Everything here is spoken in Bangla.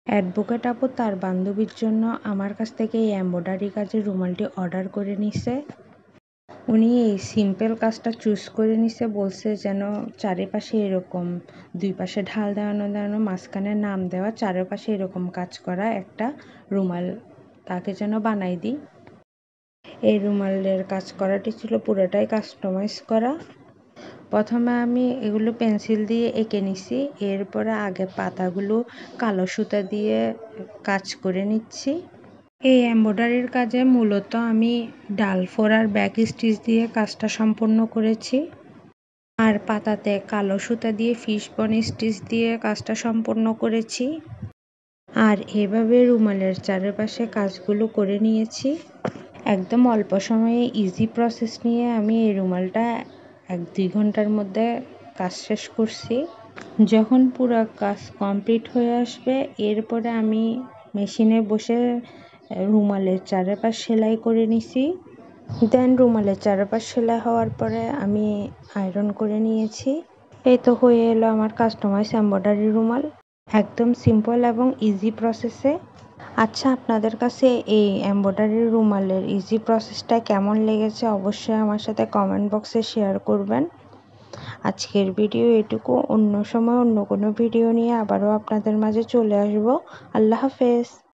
অ্যাডভোকেট আপু তার বান্ধবীর জন্য আমার কাছ থেকে এই এমব্রয়ডারি কাজের রুমালটি অর্ডার করে নিছে। উনি এই সিম্পল কাজটা চুজ করে নিছে, বলছে যেন চারিপাশে এরকম দুই পাশে ঢাল দেওয়ানো মাঝখানে নাম দেওয়া, চারিপাশে এরকম কাজ করা একটা রুমাল তাকে যেন বানাই দিই। এই রুমালের কাজ করাটি ছিল পুরোটাই কাস্টমাইজ করা। প্রথমে আমি এগুলো পেন্সিল দিয়ে এঁকে নিছি, এরপরে আগে পাতাগুলো কালো সুতা দিয়ে কাজ করে নিচ্ছি। এই এমব্রয়ডারির কাজে মূলত আমি ডাল ফোড়ার ব্যাক স্টিচ দিয়ে কাজটা সম্পন্ন করেছি, আর পাতাতে কালো সুতা দিয়ে ফিশ বন স্টিচ দিয়ে কাজটা সম্পন্ন করেছি। আর এভাবে রুমালের চারপাশে কাজগুলো করে নিয়েছি। একদম অল্প সময়ে ইজি প্রসেস নিয়ে আমি এই রুমালটা 1-2 ঘন্টার মধ্যে কাজ শেষ করছি। যখন পুরো কাজ কমপ্লিট হয়ে আসবে, এরপরে আমি মেশিনে বসে রুমালের চারপাশ সেলাই করে নিছি। দেন রুমালের চারপাশ সেলাই হওয়ার পরে আমি আয়রন করে নিয়েছি। এই তো হয়ে এলো আমার কাস্টমাইজ এমব্রয়ডারি রুমাল, একদম সিম্পল এবং ইজি প্রসেসে। আচ্ছা, আপনাদের কাছে এই এমব্রয়ডারি রুমালের ইজি প্রসেসটা কেমন লেগেছে অবশ্যই আমার সাথে কমেন্ট বক্সে শেয়ার করবেন। আজকের ভিডিও এটুকু, অন্য সময় অন্য কোনো ভিডিও নিয়ে আবারও আপনাদের মাঝে চলে আসব। আল্লাহ হাফেজ।